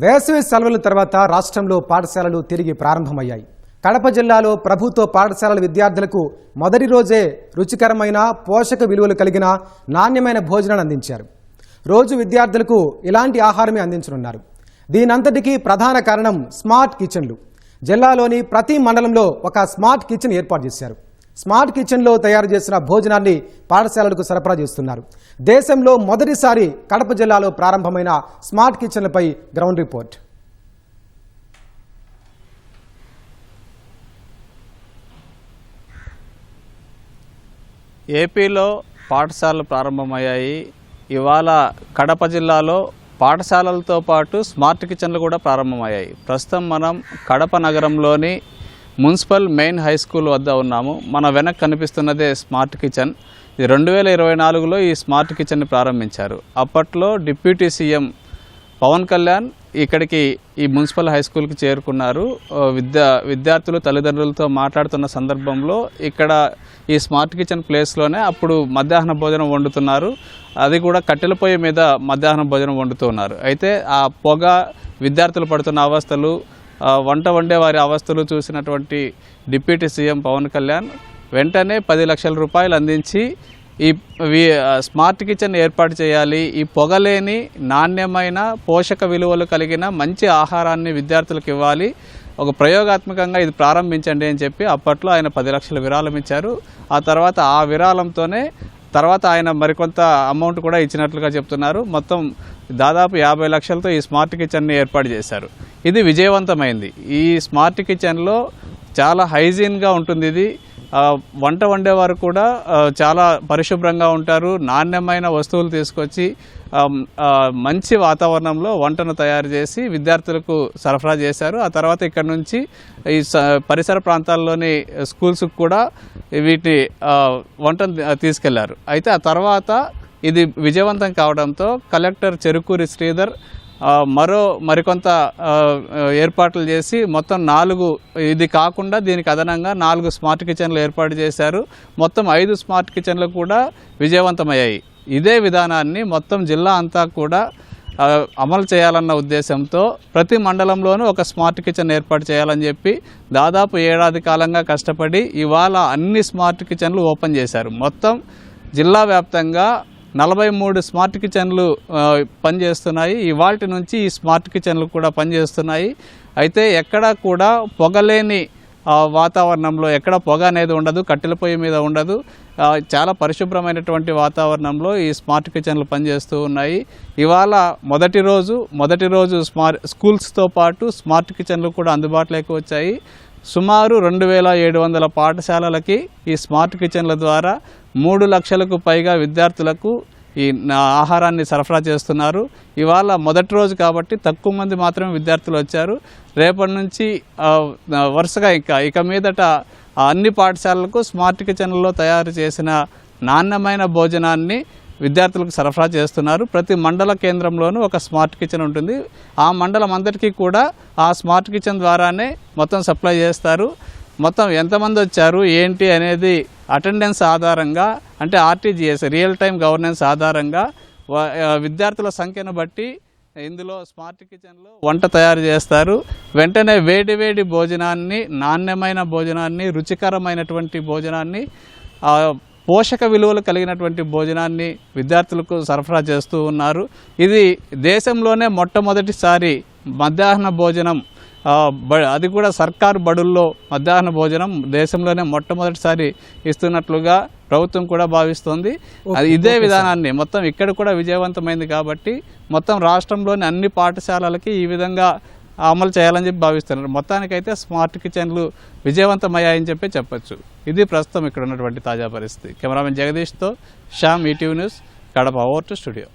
వేసవి సెలవుల తర్వాత రాష్ట్రంలో పాఠశాలలు తిరిగి ప్రారంభమయ్యాయి. కడప జిల్లాలో ప్రభుత్వ పాఠశాలల విద్యార్థులకు మొదటి రోజే రుచికరమైన పోషక విలువలు కలిగిన నాణ్యమైన భోజనాన్ని అందించారు. రోజు విద్యార్థులకు ఇలాంటి ఆహారమే అందించనున్నారు. దీనంతటికీ ప్రధాన కారణం స్మార్ట్ కిచెన్లు. జిల్లాలోని ప్రతి మండలంలో ఒక స్మార్ట్ కిచెన్ ఏర్పాటు చేశారు. స్మార్ట్ కిచెన్లో తయారు చేసిన భోజనాన్ని పాఠశాలలకు సరఫరా చేస్తున్నారు. దేశంలో మొదటిసారి కడప జిల్లాలో ప్రారంభమైన స్మార్ట్ కిచెన్లపై గ్రౌండ్ రిపోర్ట్. ఏపీలో పాఠశాలలు ప్రారంభమయ్యాయి. ఇవాళ కడప జిల్లాలో పాఠశాలలతో పాటు స్మార్ట్ కిచెన్లు కూడా ప్రారంభమయ్యాయి. ప్రస్తుతం మనం కడప నగరంలోని మున్సిపల్ మెయిన్ హై స్కూల్ వద్ద ఉన్నాము. మన వెనక కనిపిస్తున్నదే స్మార్ట్ కిచెన్. ఇది 2024లో ఈ స్మార్ట్ కిచెన్ని ప్రారంభించారు. అప్పట్లో డిప్యూటీ సీఎం పవన్ కళ్యాణ్ ఇక్కడికి ఈ మున్సిపల్ హై స్కూల్కి చేరుకున్నారు. విద్యార్థులు తల్లిదండ్రులతో మాట్లాడుతున్న సందర్భంలో ఇక్కడ ఈ స్మార్ట్ కిచెన్ ప్లేస్లోనే అప్పుడు మధ్యాహ్న భోజనం వండుతున్నారు. అది కూడా కట్టెల పొయ్యి మీద మధ్యాహ్నం భోజనం వండుతూ ఉన్నారు. అయితే ఆ పొగ, విద్యార్థులు పడుతున్న అవస్థలు, వంట వండే వారి అవస్థలు చూసినటువంటి డిప్యూటీ సీఎం పవన్ కళ్యాణ్ వెంటనే 10 లక్షల రూపాయలు అందించి ఈ స్మార్ట్ కిచెన్ ఏర్పాటు చేయాలి, ఈ పొగలేని నాణ్యమైన పోషక విలువలు కలిగిన మంచి ఆహారాన్ని విద్యార్థులకు ఇవ్వాలి, ఒక ప్రయోగాత్మకంగా ఇది ప్రారంభించండి అని చెప్పి అప్పట్లో ఆయన 10 లక్షల విరాళం ఇచ్చారు. ఆ తర్వాత ఆ విరాళంతోనే తర్వాత ఆయన మరికొంత అమౌంట్ కూడా ఇచ్చినట్లుగా చెప్తున్నారు. మొత్తం దాదాపు 50 లక్షలతో ఈ స్మార్ట్ కిచెన్ని ఏర్పాటు చేశారు. ఇది విజయవంతమైంది. ఈ స్మార్ట్ కిచెన్లో చాలా హైజీన్గా ఉంటుంది. ఇది వంట వండేవారు కూడా చాలా పరిశుభ్రంగా ఉంటారు. నాణ్యమైన వస్తువులు తీసుకొచ్చి మంచి వాతావరణంలో వంటను తయారు చేసి విద్యార్థులకు సరఫరా చేశారు. ఆ తర్వాత ఇక్కడ నుంచి ఈ పరిసర ప్రాంతాల్లోని స్కూల్స్కి కూడా వీటిని వంటను తీసుకెళ్లారు. అయితే ఆ తర్వాత ఇది విజయవంతం కావడంతో కలెక్టర్ చెరుకూరి శ్రీధర్ మరికొంత ఏర్పాట్లు చేసి మొత్తం 4, ఇది కాకుండా దీనికి అదనంగా 4 స్మార్ట్ కిచెన్లు ఏర్పాటు చేశారు. మొత్తం 5 స్మార్ట్ కిచెన్లు కూడా విజయవంతమయ్యాయి. ఇదే విధానాన్ని మొత్తం జిల్లా అంతా కూడా అమలు చేయాలన్న ఉద్దేశంతో ప్రతి మండలంలోనూ ఒక స్మార్ట్ కిచెన్ ఏర్పాటు చేయాలని చెప్పి దాదాపు ఏడాది కాలంగా కష్టపడి ఇవాళ అన్ని స్మార్ట్ కిచెన్లు ఓపెన్ చేశారు. మొత్తం జిల్లా వ్యాప్తంగా 43 స్మార్ట్ కిచెన్లు పనిచేస్తున్నాయి. ఇవాల్టి నుంచి ఈ స్మార్ట్ కిచెన్లు కూడా పనిచేస్తున్నాయి. అయితే ఎక్కడా కూడా పొగలేని వాతావరణంలో ఎక్కడ పొగ అనేది ఉండదు, కట్టెల పొయ్యి మీద ఉండదు. చాలా పరిశుభ్రమైనటువంటి వాతావరణంలో ఈ స్మార్ట్ కిచెన్లు పనిచేస్తూ ఉన్నాయి. ఇవాళ మొదటి రోజు స్కూల్స్తో పాటు స్మార్ట్ కిచెన్లు కూడా అందుబాటులోకి వచ్చాయి. సుమారు 2700 పాఠశాలలకి ఈ స్మార్ట్ కిచెన్ల ద్వారా 3 లక్షలకు పైగా విద్యార్థులకు ఈ ఆహారాన్ని సరఫరా చేస్తున్నారు. ఇవాళ మొదటి రోజు కాబట్టి తక్కువ మంది మాత్రమే విద్యార్థులు వచ్చారు. రేపటి నుంచి వరుసగా ఇక మీదట అన్ని పాఠశాలలకు స్మార్ట్ కిచెన్లలో తయారు చేసిన నాణ్యమైన భోజనాన్ని విద్యార్థులకు సరఫరా చేస్తున్నారు. ప్రతి మండల కేంద్రంలోనూ ఒక స్మార్ట్ కిచెన్ ఉంటుంది. ఆ మండలం అందరికీ కూడా ఆ స్మార్ట్ కిచెన్ ద్వారానే మొత్తం సప్లై చేస్తారు. మొత్తం ఎంతమంది వచ్చారు ఏంటి అనేది అటెండెన్స్ ఆధారంగా, అంటే ఆర్టీజీఎస్ రియల్ టైం గవర్నెన్స్ ఆధారంగా విద్యార్థుల సంఖ్యను బట్టి ఇందులో స్మార్ట్ కిచెన్లో వంట తయారు చేస్తారు. వెంటనే వేడి భోజనాన్ని, నాణ్యమైన భోజనాన్ని, రుచికరమైనటువంటి భోజనాన్ని, పోషక విలువలు కలిగినటువంటి భోజనాన్ని విద్యార్థులకు సరఫరా చేస్తూ ఉన్నారు. ఇది దేశంలోనే మొట్టమొదటిసారి మధ్యాహ్న భోజనం, అది కూడా సర్కారు బడుల్లో మధ్యాహ్న భోజనం దేశంలోనే మొట్టమొదటిసారి ఇస్తున్నట్లుగా ప్రభుత్వం కూడా భావిస్తోంది. ఇదే విధానాన్ని మొత్తం ఇక్కడ కూడా విజయవంతమైంది కాబట్టి మొత్తం రాష్ట్రంలోని అన్ని పాఠశాలలకి ఈ విధంగా అమలు చేయాలని చెప్పి భావిస్తున్నారు. మొత్తానికైతే స్మార్ట్ కిచెన్లు విజయవంతమయ్యాయని చెప్పచ్చు. ఇది ప్రస్తుతం ఇక్కడ ఉన్నటువంటి తాజా పరిస్థితి. కెమెరామెన్ జగదీష్తో Shyam, ETV news, Kadapa. Over to studio.